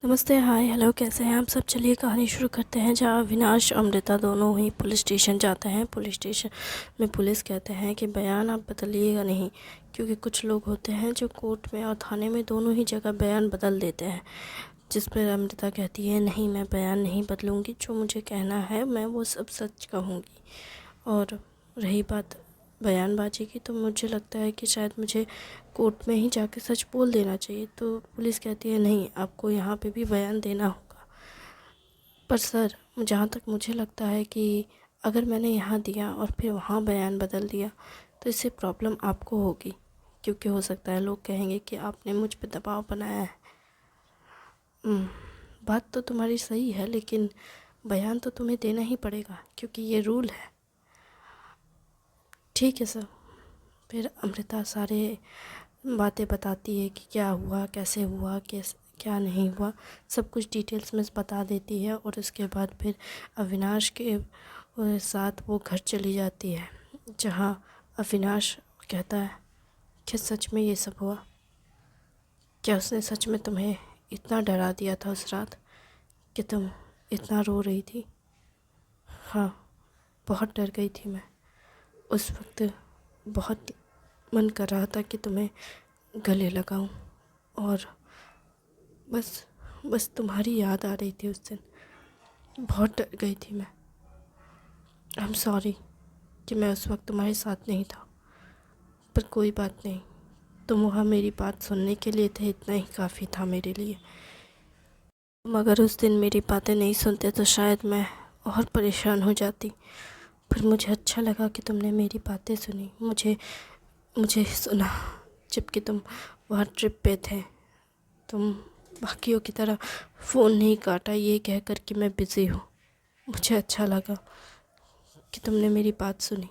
नमस्ते, हाय, हेलो, कैसे हैं आप सब। चलिए कहानी शुरू करते हैं। जहाँ अविनाश अमृता दोनों ही पुलिस स्टेशन जाते हैं। पुलिस स्टेशन में पुलिस कहते हैं कि बयान आप बदलिएगा नहीं, क्योंकि कुछ लोग होते हैं जो कोर्ट में और थाने में दोनों ही जगह बयान बदल देते हैं। जिस पर अमृता कहती है, नहीं, मैं बयान नहीं बदलूँगी, जो मुझे कहना है मैं वो सब सच कहूँगी। और रही बात बयानबाजी की, तो मुझे लगता है कि शायद मुझे कोर्ट में ही जाके सच बोल देना चाहिए। तो पुलिस कहती है, नहीं, आपको यहाँ पे भी बयान देना होगा। पर सर, जहाँ तक मुझे लगता है कि अगर मैंने यहाँ दिया और फिर वहाँ बयान बदल दिया तो इससे प्रॉब्लम आपको होगी, क्योंकि हो सकता है लोग कहेंगे कि आपने मुझ पे दबाव बनाया है। बात तो तुम्हारी सही है, लेकिन बयान तो तुम्हें देना ही पड़ेगा, क्योंकि ये रूल है। ठीक है सर। फिर अमृता सारे बातें बताती है कि क्या हुआ, कैसे हुआ, क्या नहीं हुआ, सब कुछ डिटेल्स में बता देती है। और उसके बाद फिर अविनाश के साथ वो घर चली जाती है, जहाँ अविनाश कहता है, क्या सच में ये सब हुआ? क्या उसने सच में तुम्हें इतना डरा दिया था उस रात कि तुम इतना रो रही थी? हाँ, बहुत डर गई थी मैं उस वक्त। बहुत मन कर रहा था कि तुम्हें गले लगाऊं, और बस तुम्हारी याद आ रही थी उस दिन। बहुत डर गई थी मैं। आई एम सॉरी कि मैं उस वक्त तुम्हारे साथ नहीं था, पर कोई बात नहीं, तुम वहाँ मेरी बात सुनने के लिए थे, इतना ही काफ़ी था मेरे लिए। तुम अगर उस दिन मेरी बातें नहीं सुनते तो शायद मैं और परेशान हो जाती। पर मुझे अच्छा लगा कि तुमने मेरी बातें सुनी, मुझे सुना, जबकि तुम वहाँ ट्रिप पे थे। तुम बाकियों की तरह फ़ोन नहीं काटा ये कहकर कि मैं बिज़ी हूँ। मुझे अच्छा लगा कि तुमने मेरी बात सुनी,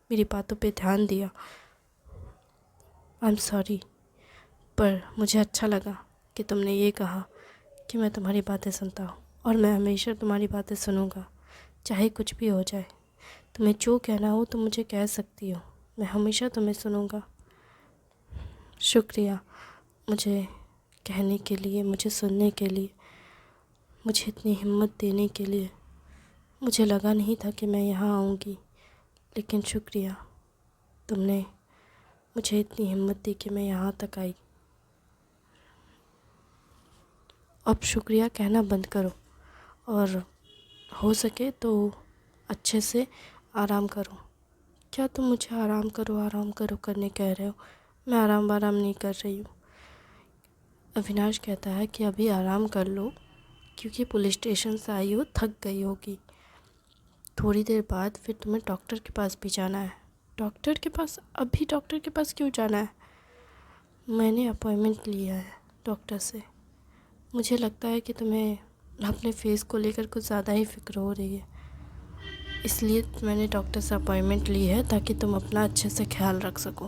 मेरी बातों पे ध्यान दिया। आई एम सॉरी, पर मुझे अच्छा लगा कि तुमने ये कहा कि मैं तुम्हारी बातें सुनता हूँ, और मैं हमेशा तुम्हारी बातें सुनूँगा, चाहे कुछ भी हो जाए। तुम्हें जो कहना हो तुम मुझे कह सकती हो, मैं हमेशा तुम्हें सुनूँगा। शुक्रिया मुझे कहने के लिए, मुझे सुनने के लिए, मुझे इतनी हिम्मत देने के लिए। मुझे लगा नहीं था कि मैं यहाँ आऊँगी, लेकिन शुक्रिया, तुमने मुझे इतनी हिम्मत दी कि मैं यहाँ तक आई। अब शुक्रिया कहना बंद करो, और हो सके तो अच्छे से आराम करो। क्या तुम मुझे आराम करो करने कह रहे हो? मैं आराम नहीं कर रही हूँ। अविनाश कहता है कि अभी आराम कर लो, क्योंकि पुलिस स्टेशन से आई हो, थक गई होगी। थोड़ी देर बाद फिर तुम्हें डॉक्टर के पास भी जाना है। डॉक्टर के पास? अभी डॉक्टर के पास क्यों जाना है? मैंने अपॉइंटमेंट लिया है डॉक्टर से। मुझे लगता है कि तुम्हें अपने फेस को लेकर कुछ ज़्यादा ही फिक्र हो रही है, इसलिए मैंने डॉक्टर से अपॉइंटमेंट ली है, ताकि तुम अपना अच्छे से ख्याल रख सको।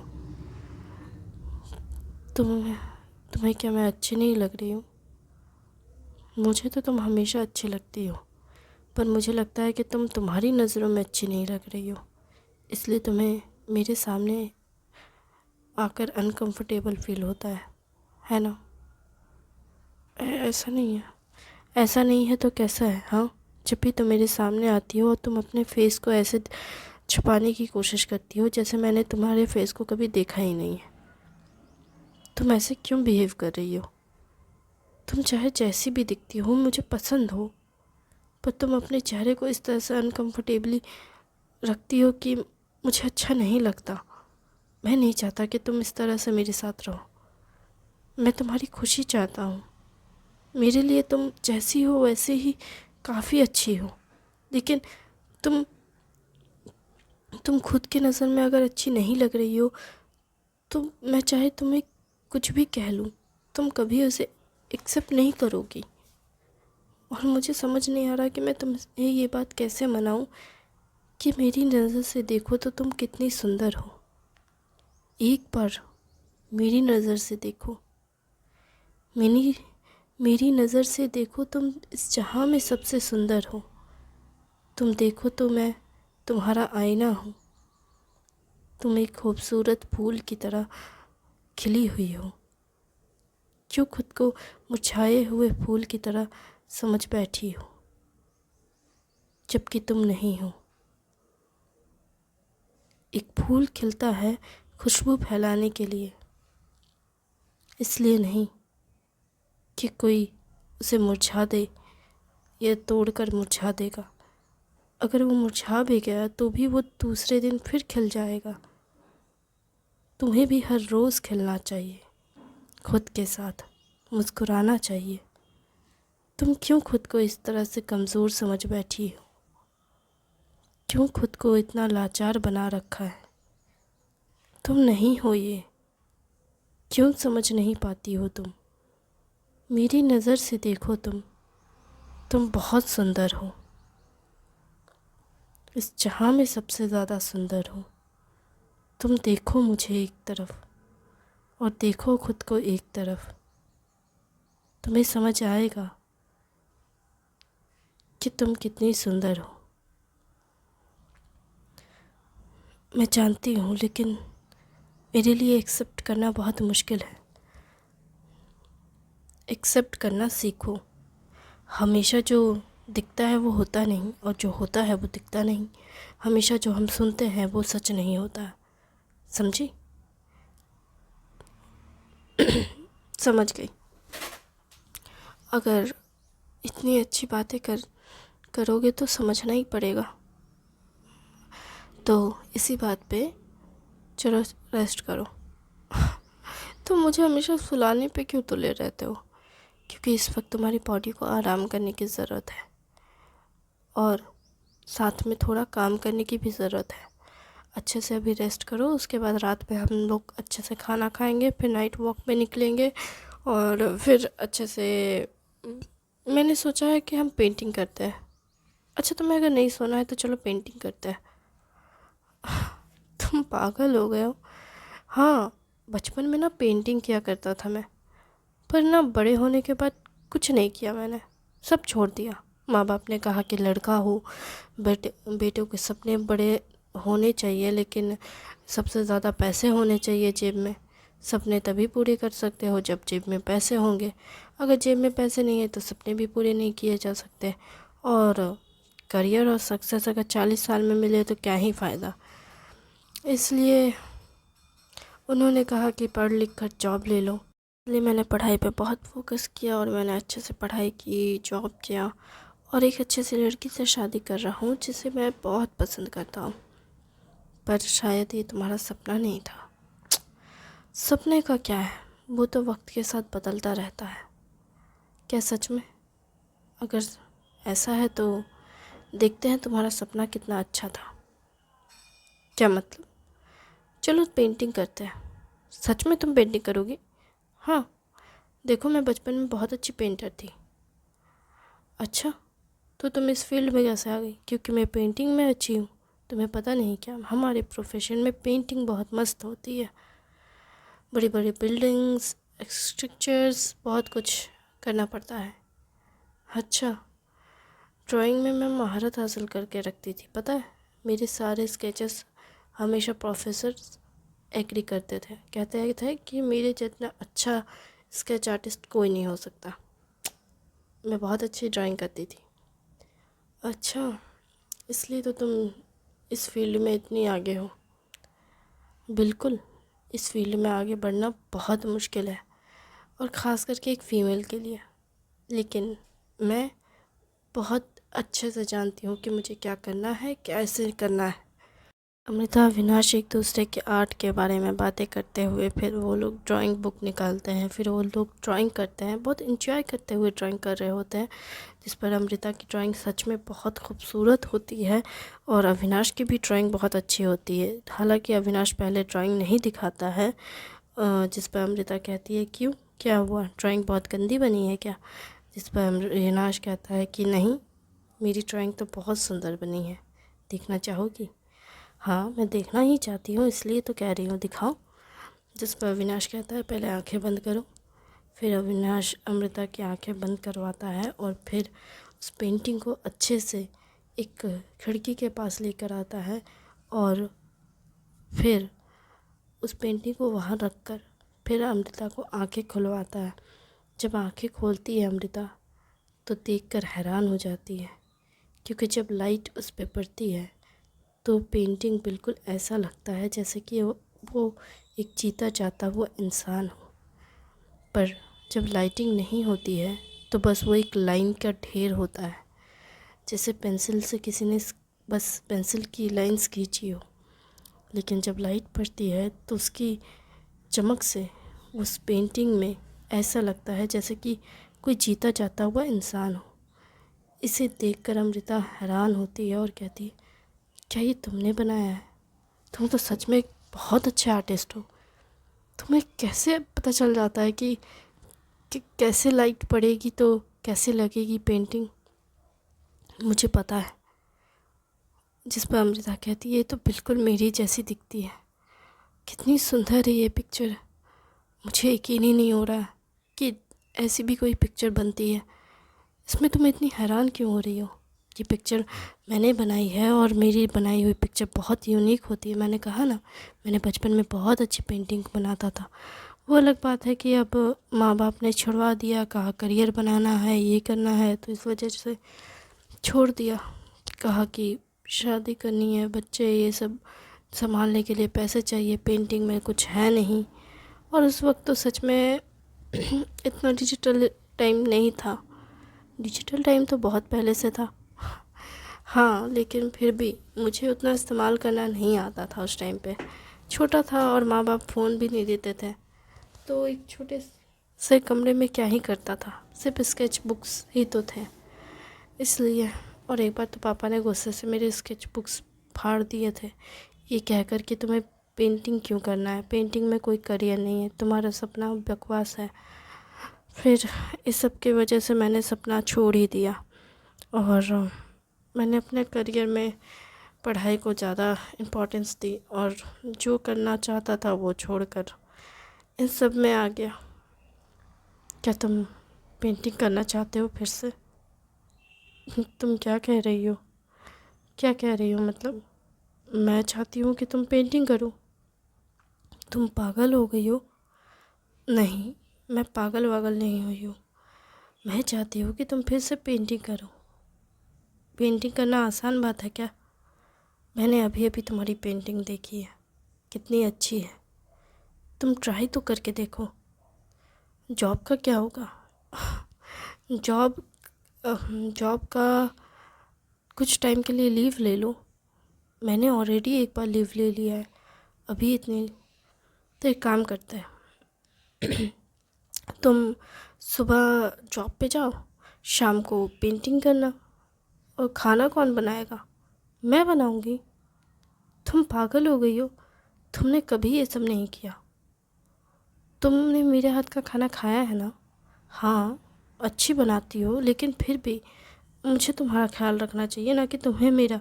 तुम्हें क्या मैं अच्छी नहीं लग रही हूँ? मुझे तो तुम हमेशा अच्छी लगती हो, पर मुझे लगता है कि तुम तुम्हारी नज़रों में अच्छी नहीं लग रही हो, इसलिए तुम्हें मेरे सामने आकर अनकंफर्टेबल फील होता है ना? ऐसा नहीं है। ऐसा नहीं है तो कैसा है? हाँ, जब भी तुम मेरे सामने आती हो और तुम अपने फेस को ऐसे छुपाने की कोशिश करती हो जैसे मैंने तुम्हारे फेस को कभी देखा ही नहीं है। तुम ऐसे क्यों बिहेव कर रही हो? तुम चाहे जैसी भी दिखती हो, मुझे पसंद हो, पर तुम अपने चेहरे को इस तरह से अनकंफर्टेबली रखती हो कि मुझे अच्छा नहीं लगता। मैं नहीं चाहता कि तुम इस तरह से मेरे साथ रहो। मैं तुम्हारी खुशी चाहता हूँ। मेरे लिए तुम जैसी हो वैसे ही काफ़ी अच्छी हो, लेकिन तुम खुद की नज़र में अगर अच्छी नहीं लग रही हो तो मैं चाहे तुम्हें कुछ भी कह लूँ, तुम कभी उसे एक्सेप्ट नहीं करोगी। और मुझे समझ नहीं आ रहा कि मैं तुम्हें ये बात कैसे मनाऊँ कि मेरी नज़र से देखो तो तुम कितनी सुंदर हो। एक बार मेरी नज़र से देखो, मेरी नज़र से देखो, तुम इस जहाँ में सबसे सुंदर हो। तुम देखो तो मैं तुम्हारा आईना हूँ। तुम एक खूबसूरत फूल की तरह खिली हुई हो। क्यों खुद को मुरझाए हुए फूल की तरह समझ बैठी हो, जबकि तुम नहीं हो। एक फूल खिलता है खुशबू फैलाने के लिए, इसलिए नहीं कि कोई उसे मुरझा दे या तोड़कर मुरझा देगा। अगर वो मुरझा भी गया तो भी वो दूसरे दिन फिर खिल जाएगा। तुम्हें भी हर रोज़ खिलना चाहिए, खुद के साथ मुस्कुराना चाहिए। तुम क्यों खुद को इस तरह से कमज़ोर समझ बैठी हो? क्यों खुद को इतना लाचार बना रखा है? तुम नहीं हो ये, क्यों समझ नहीं पाती हो तुम? मेरी नज़र से देखो तुम बहुत सुंदर हो, इस जहाँ में सबसे ज़्यादा सुंदर हो। तुम देखो मुझे एक तरफ और देखो खुद को एक तरफ, तुम्हें समझ आएगा कि तुम कितनी सुंदर हो। मैं जानती हूँ, लेकिन मेरे लिए एक्सेप्ट करना बहुत मुश्किल है। एक्सेप्ट करना सीखो। हमेशा जो दिखता है वो होता नहीं, और जो होता है वो दिखता नहीं। हमेशा जो हम सुनते हैं वो सच नहीं होता, समझी? समझ गई। अगर इतनी अच्छी बातें करोगे तो समझना ही पड़ेगा। तो इसी बात पे चलो रेस्ट करो। तो मुझे हमेशा सुलाने पे क्यों तुले रहते हो? क्योंकि इस वक्त तुम्हारी बॉडी को आराम करने की ज़रूरत है, और साथ में थोड़ा काम करने की भी ज़रूरत है। अच्छे से अभी रेस्ट करो, उसके बाद रात में हम लोग अच्छे से खाना खाएंगे, फिर नाइट वॉक पे निकलेंगे, और फिर अच्छे से मैंने सोचा है कि हम पेंटिंग करते हैं। अच्छा, तुम्हें अगर नहीं सोना है तो चलो पेंटिंग करते हैं। तुम पागल हो गए हो? हाँ, बचपन में ना पेंटिंग किया करता था मैं, पर ना बड़े होने के बाद कुछ नहीं किया मैंने, सब छोड़ दिया। माँ बाप ने कहा कि लड़का हो, बेटों के सपने बड़े होने चाहिए, लेकिन सबसे ज़्यादा पैसे होने चाहिए जेब में। सपने तभी पूरे कर सकते हो जब जेब में पैसे होंगे। अगर जेब में पैसे नहीं है तो सपने भी पूरे नहीं किए जा सकते। और करियर और सक्सेस अगर 40 साल में मिले तो क्या ही फ़ायदा। इसलिए उन्होंने कहा कि पढ़ लिख कर जॉब ले लो। इसलिए मैंने पढ़ाई पे बहुत फोकस किया, और मैंने अच्छे से पढ़ाई की, जॉब किया, और एक अच्छे से लड़की से शादी कर रहा हूँ जिसे मैं बहुत पसंद करता हूँ। पर शायद ये तुम्हारा सपना नहीं था। सपने का क्या है, वो तो वक्त के साथ बदलता रहता है। क्या सच में? अगर ऐसा है तो देखते हैं तुम्हारा सपना कितना अच्छा था। क्या मतलब? चलो पेंटिंग करते हैं। सच में तुम पेंटिंग करोगी? हाँ, देखो मैं बचपन में बहुत अच्छी पेंटर थी। अच्छा, तो तुम इस फील्ड में कैसे आ गई? क्योंकि मैं पेंटिंग में अच्छी हूँ। तुम्हें पता नहीं क्या, हमारे प्रोफेशन में पेंटिंग बहुत मस्त होती है। बड़ी बड़ी बिल्डिंग्स, स्ट्रक्चर्स, बहुत कुछ करना पड़ता है। अच्छा, ड्राइंग में मैं महारत हासिल करके रखती थी, पता है। मेरे सारे स्केचेस हमेशा प्रोफेसर एग्री करते थे, कहते थे कि मेरे जितना अच्छा स्केच आर्टिस्ट कोई नहीं हो सकता। मैं बहुत अच्छी ड्राइंग करती थी। अच्छा, इसलिए तो तुम इस फील्ड में इतनी आगे हो। बिल्कुल, इस फील्ड में आगे बढ़ना बहुत मुश्किल है, और ख़ास करके एक फ़ीमेल के लिए। लेकिन मैं बहुत अच्छे से जानती हूँ कि मुझे क्या करना है, कैसे करना है। अमृता, अविनाश एक दूसरे के आर्ट के बारे में बातें करते हुए फिर वो लोग ड्राइंग बुक निकालते हैं, फिर वो लोग ड्राइंग करते हैं, बहुत इंजॉय करते हुए ड्राइंग कर रहे होते हैं, जिस पर अमृता की ड्राइंग सच में बहुत खूबसूरत होती है, और अविनाश की भी ड्राइंग बहुत अच्छी होती है। हालांकि अविनाश पहले ड्राइंग नहीं दिखाता है, जिस पर अमृता कहती है क्यों, क्या हुआ, ड्राइंग बहुत गंदी बनी है क्या? जिस पर अविनाश कहता है कि नहीं, मेरी ड्राइंग तो बहुत सुंदर बनी है, देखना चाहोगी? हाँ, मैं देखना ही चाहती हूँ, इसलिए तो कह रही हूँ, दिखाओ। जिस पर अविनाश कहता है पहले आंखें बंद करो। फिर अविनाश अमृता की आंखें बंद करवाता है, और फिर उस पेंटिंग को अच्छे से एक खिड़की के पास लेकर आता है, और फिर उस पेंटिंग को वहाँ रख कर फिर अमृता को आंखें खुलवाता है। जब आंखें खोलती है अमृता तो देखकर हैरान हो जाती है, क्योंकि जब लाइट उस पर पड़ती है तो पेंटिंग बिल्कुल ऐसा लगता है जैसे कि वो एक जीता जाता हुआ इंसान हो। पर जब लाइटिंग नहीं होती है तो बस वो एक लाइन का ढेर होता है, जैसे पेंसिल से किसी ने बस पेंसिल की लाइंस खींची हो। लेकिन जब लाइट पड़ती है तो उसकी चमक से उस पेंटिंग में ऐसा लगता है जैसे कि कोई जीता जाता हुआ इंसान हो। इसे देखकर अमृता हैरान होती है और कहती है, क्या ये तुमने बनाया है? तुम तो सच में बहुत अच्छे आर्टिस्ट हो। तुम्हें कैसे पता चल जाता है कि कैसे लाइट पड़ेगी तो कैसे लगेगी पेंटिंग? मुझे पता है। जिस पर अमृता कहती है, ये तो बिल्कुल मेरी जैसी दिखती है। कितनी सुंदर है ये पिक्चर। मुझे यकीन ही नहीं हो रहा कि ऐसी भी कोई पिक्चर बनती है। इसमें तुम इतनी हैरान क्यों हो रही हो? ये पिक्चर मैंने बनाई है और मेरी बनाई हुई पिक्चर बहुत यूनिक होती है। मैंने कहा ना, मैंने बचपन में बहुत अच्छी पेंटिंग बनाता था। वो अलग बात है कि अब माँ बाप ने छुड़वा दिया, कहा करियर बनाना है, ये करना है, तो इस वजह से छोड़ दिया। कहा कि शादी करनी है, बच्चे ये सब संभालने के लिए पैसे चाहिए, पेंटिंग में कुछ है नहीं। और उस वक्त तो सच में इतना डिजिटल टाइम नहीं था। डिजिटल टाइम तो बहुत पहले से था, हाँ, लेकिन फिर भी मुझे उतना इस्तेमाल करना नहीं आता था उस टाइम पे। छोटा था और माँ बाप फ़ोन भी नहीं देते थे, तो एक छोटे से कमरे में क्या ही करता था, सिर्फ स्केच बुक्स ही तो थे इसलिए। और एक बार तो पापा ने गुस्से से मेरे स्केच बुक्स फाड़ दिए थे, ये कहकर कि तुम्हें पेंटिंग क्यों करना है, पेंटिंग में कोई करियर नहीं है, तुम्हारा सपना बकवास है। फिर इस सब की वजह से मैंने सपना छोड़ ही दिया और मैंने अपने करियर में पढ़ाई को ज़्यादा इम्पोर्टेंस दी और जो करना चाहता था वो छोड़कर इन सब में आ गया। क्या तुम पेंटिंग करना चाहते हो फिर से? तुम क्या कह रही हो? क्या कह रही हो मतलब? मैं चाहती हूँ कि तुम पेंटिंग करो? तुम पागल हो गई हो? नहीं, मैं पागल वागल नहीं हुई हूँ। मैं चाहती हूँ कि तुम फिर से पेंटिंग करो। पेंटिंग करना आसान बात है क्या? मैंने अभी अभी तुम्हारी पेंटिंग देखी है, कितनी अच्छी है। तुम ट्राई तो करके देखो। जॉब का क्या होगा? जॉब जॉब का कुछ टाइम के लिए लीव ले लो। मैंने ऑलरेडी एक बार लीव ले लिया है, अभी इतनी। तो एक काम करते हैं, तुम सुबह जॉब पे जाओ, शाम को पेंटिंग करना। और खाना कौन बनाएगा? मैं बनाऊंगी। तुम पागल हो गई हो? तुमने कभी ये सब नहीं किया। तुमने मेरे हाथ का खाना खाया है ना? हाँ, अच्छी बनाती हो, लेकिन फिर भी मुझे तुम्हारा ख्याल रखना चाहिए ना कि तुम्हें मेरा।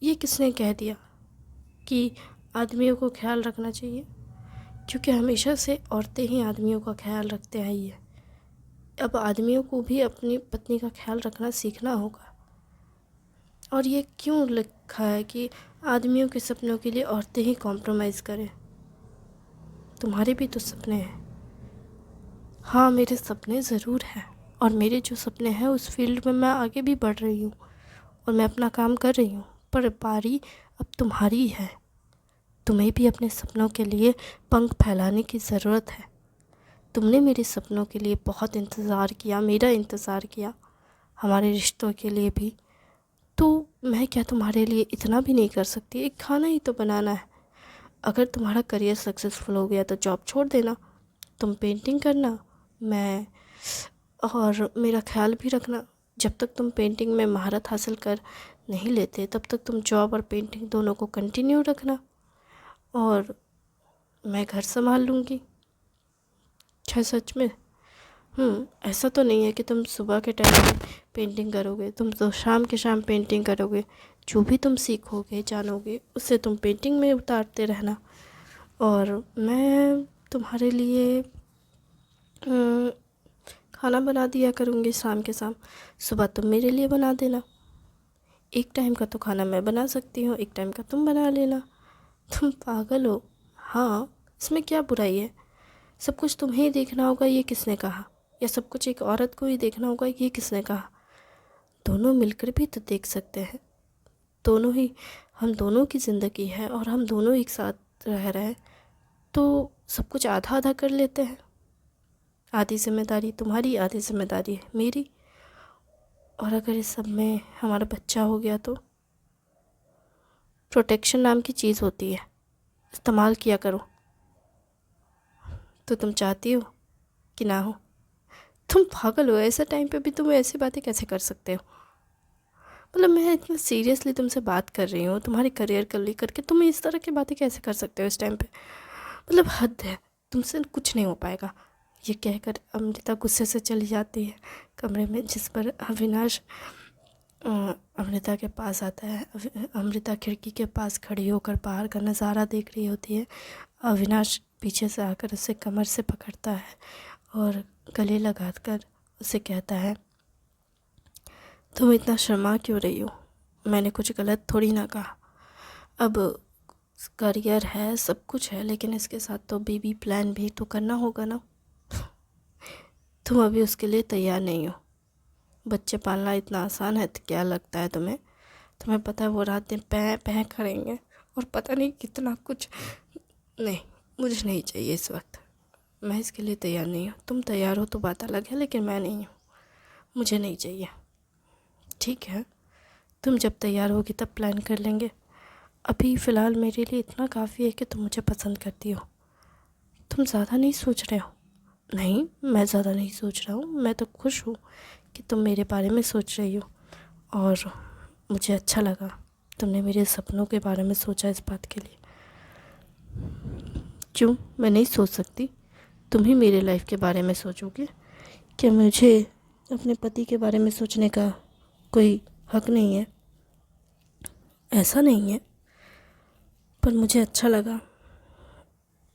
ये किसने कह दिया कि आदमियों को ख्याल रखना चाहिए? क्योंकि हमेशा से औरतें ही आदमियों का ख्याल रखते आई है। अब आदमियों को भी अपनी पत्नी का ख्याल रखना सीखना होगा। और ये क्यों लिखा है कि आदमियों के सपनों के लिए औरतें ही कॉम्प्रोमाइज़ करें? तुम्हारे भी तो सपने हैं। हाँ, मेरे सपने ज़रूर हैं और मेरे जो सपने हैं उस फील्ड में मैं आगे भी बढ़ रही हूँ और मैं अपना काम कर रही हूँ। पर बारी अब तुम्हारी है। तुम्हें भी अपने सपनों के लिए पंख फैलाने की ज़रूरत है। तुमने मेरे सपनों के लिए बहुत इंतज़ार किया, मेरा इंतज़ार किया, हमारे रिश्तों के लिए भी। तो मैं क्या तुम्हारे लिए इतना भी नहीं कर सकती? एक खाना ही तो बनाना है। अगर तुम्हारा करियर सक्सेसफुल हो गया तो जॉब छोड़ देना, तुम पेंटिंग करना, मैं और मेरा ख्याल भी रखना। जब तक तुम पेंटिंग में महारत हासिल कर नहीं लेते तब तक तुम जॉब और पेंटिंग दोनों को कंटिन्यू रखना और मैं घर संभाल लूँगी। अच्छा, सच में? ऐसा तो नहीं है कि तुम सुबह के टाइम में पेंटिंग करोगे, तुम तो शाम के शाम पेंटिंग करोगे। जो भी तुम सीखोगे जानोगे उससे तुम पेंटिंग में उतारते रहना और मैं तुम्हारे लिए खाना बना दिया करूँगी शाम के शाम। सुबह तुम मेरे लिए बना देना। एक टाइम का तो खाना मैं बना सकती हूँ, एक टाइम का तुम बना लेना। तुम पागल हो? हाँ, इसमें क्या बुराई है? सब कुछ तुम्हें ही देखना होगा ये किसने कहा, या सब कुछ एक औरत को ही देखना होगा ये किसने कहा। दोनों मिलकर भी तो देख सकते हैं। दोनों ही, हम दोनों की ज़िंदगी है और हम दोनों एक साथ रह रहे हैं, तो सब कुछ आधा आधा कर लेते हैं। आधी जिम्मेदारी तुम्हारी, आधी जिम्मेदारी है मेरी। और अगर इस सब में हमारा बच्चा हो गया तो प्रोटेक्शन नाम की चीज़ होती है, इस्तेमाल किया करो। तो तुम चाहती हो कि ना हो? तुम पागल हो, ऐसे टाइम पे भी तुम ऐसी बातें कैसे कर सकते हो? मतलब मैं इतना सीरियसली तुमसे बात कर रही हूँ तुम्हारे करियर को लेकर के, तुम इस तरह की बातें कैसे कर सकते हो इस टाइम पे? मतलब हद है, तुमसे कुछ नहीं हो पाएगा। ये कहकर अमृता गुस्से से चली जाती है कमरे में, जिस पर अविनाश अमृता के पास आता है। अमृता खिड़की के पास खड़ी होकर बाहर का नज़ारा देख रही होती है। अविनाश पीछे से आकर उसे कमर से पकड़ता है और गले लगाकर उसे कहता है, तुम इतना शर्मा क्यों रही हो? मैंने कुछ गलत थोड़ी ना कहा। अब करियर है, सब कुछ है, लेकिन इसके साथ तो बेबी प्लान भी तो करना होगा ना। तुम अभी उसके लिए तैयार नहीं हो। बच्चे पालना इतना आसान है तो क्या लगता है तुम्हें? तुम्हें पता है वो रात दिन पैं पैं करेंगे और पता नहीं कितना कुछ। नहीं, मुझे नहीं चाहिए इस वक्त। मैं इसके लिए तैयार नहीं हूँ। तुम तैयार हो तो बात अलग है, लेकिन मैं नहीं हूँ। मुझे नहीं चाहिए। ठीक है, तुम जब तैयार होगी तब प्लान कर लेंगे। अभी फ़िलहाल मेरे लिए इतना काफ़ी है कि तुम मुझे पसंद करती हो। तुम ज़्यादा नहीं सोच रहे हो? नहीं, मैं ज़्यादा नहीं सोच रहा हूँ। मैं तो खुश हूँ कि तुम मेरे बारे में सोच रही हो, और मुझे अच्छा लगा तुमने मेरे सपनों के बारे में सोचा इस बात के लिए। क्यों मैं नहीं सोच सकती? तुम ही मेरे लाइफ के बारे में सोचोगे। क्या मुझे अपने पति के बारे में सोचने का कोई हक नहीं है? ऐसा नहीं है, पर मुझे अच्छा लगा।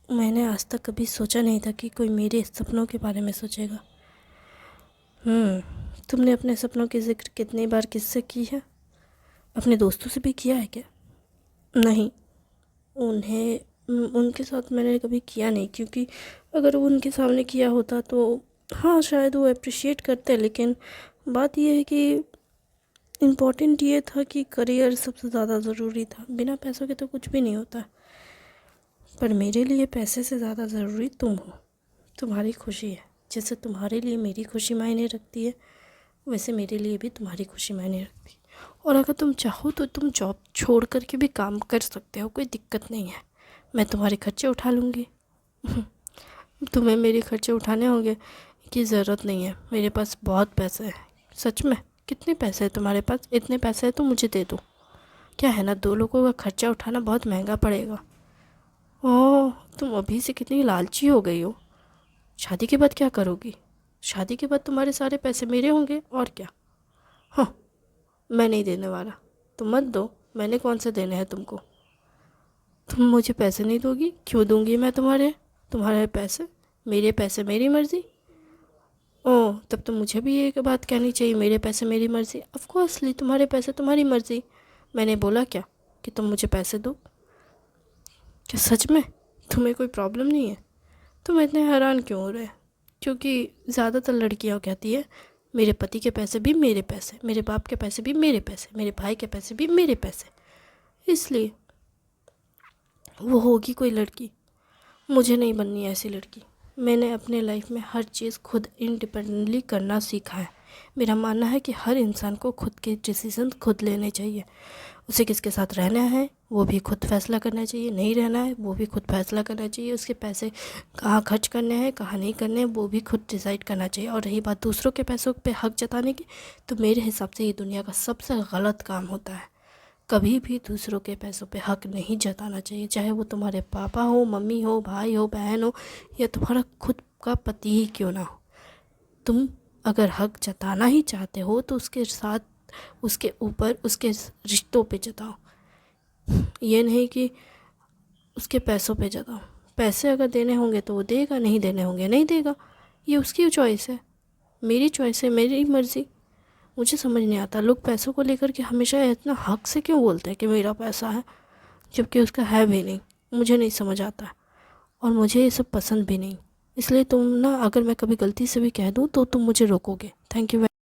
मैंने आज तक कभी सोचा नहीं था कि कोई मेरे सपनों के बारे में सोचेगा। तुमने अपने सपनों की जिक्र कितनी बार किससे की है? अपने दोस्तों से भी किया है क्या? नहीं, उनके साथ मैंने कभी किया नहीं, क्योंकि अगर उनके सामने किया होता तो हाँ शायद वो अप्रिशिएट करते, लेकिन बात यह है कि इम्पोर्टेंट ये था कि करियर सबसे ज़्यादा ज़रूरी था। बिना पैसों के तो कुछ भी नहीं होता। पर मेरे लिए पैसे से ज़्यादा ज़रूरी तुम हो, तुम्हारी खुशी है। जैसे तुम्हारे लिए मेरी खुशी मायने रखती है, वैसे मेरे लिए भी तुम्हारी खुशी मायने रखती है। और अगर तुम चाहो तो तुम जॉब छोड़ कर के भी काम कर सकते हो, कोई दिक्कत नहीं है। मैं तुम्हारे खर्चे उठा लूँगी। तुम्हें मेरे खर्चे उठाने होंगे की ज़रूरत नहीं है, मेरे पास बहुत पैसे हैं। सच में? कितने पैसे हैं तुम्हारे पास? इतने पैसे हैं तो मुझे दे दो। क्या है ना, 2 लोगों का खर्चा उठाना बहुत महंगा पड़ेगा। ओह, तुम अभी से कितनी लालची हो गई हो। शादी के बाद क्या करोगी? शादी के बाद तुम्हारे सारे पैसे मेरे होंगे, और क्या। हाँ, मैं नहीं देने वाला। तुम मत दो, मैंने कौन से देने हैं तुमको। तुम मुझे पैसे नहीं दोगी? क्यों दूंगी मैं तुम्हारे पैसे? मेरे पैसे मेरी मर्ज़ी। ओह, तब तो मुझे भी एक बात कहनी चाहिए, मेरे पैसे मेरी मर्ज़ी। ऑफ कोर्सली तुम्हारे पैसे तुम्हारी मर्ज़ी। मैंने बोला क्या कि तुम मुझे पैसे दो? क्या सच में तुम्हें कोई प्रॉब्लम नहीं है? तुम इतने हैरान क्यों हो रहे? क्योंकि ज़्यादातर लड़कियाँ कहती है मेरे पति के पैसे भी मेरे पैसे, मेरे बाप के पैसे भी मेरे पैसे, मेरे भाई के पैसे भी मेरे पैसे। इसलिए वो होगी कोई लड़की। मुझे नहीं बननी ऐसी लड़की। मैंने अपने लाइफ में हर चीज़ खुद इंडिपेंडेंटली करना सीखा है। मेरा मानना है कि हर इंसान को खुद के डिसीजन खुद लेने चाहिए। उसे किसके साथ रहना है वो भी खुद फैसला करना चाहिए, नहीं रहना है वो भी खुद फैसला करना चाहिए। उसके पैसे कहाँ खर्च करने हैं कहाँ नहीं करने हैं वो भी खुद डिसाइड करना चाहिए। और रही बात दूसरों के पैसों पे हक जताने की, तो मेरे हिसाब से ये दुनिया का सबसे गलत काम होता है। कभी भी दूसरों के पैसों पे हक नहीं जताना चाहिए, चाहे वो तुम्हारे पापा हो, मम्मी हो, भाई हो, बहन हो, या तुम्हारा खुद का पति ही क्यों ना हो। तुम अगर हक जताना ही चाहते हो तो उसके साथ, उसके ऊपर, उसके रिश्तों पे जताओ। ये नहीं कि उसके पैसों पे जताओ। पैसे अगर देने होंगे तो वो देगा, नहीं देने होंगे नहीं देगा। ये उसकी चॉइस है, मेरी चॉइस है, मेरी मर्ज़ी। मुझे समझ नहीं आता लोग पैसों को लेकर के हमेशा इतना हक से क्यों बोलते हैं कि मेरा पैसा है, जबकि उसका है भी नहीं। मुझे नहीं समझ आता, और मुझे ये सब पसंद भी नहीं। इसलिए तुम ना, अगर मैं कभी गलती से भी कह दूँ तो तुम मुझे रोकोगे। Thank you.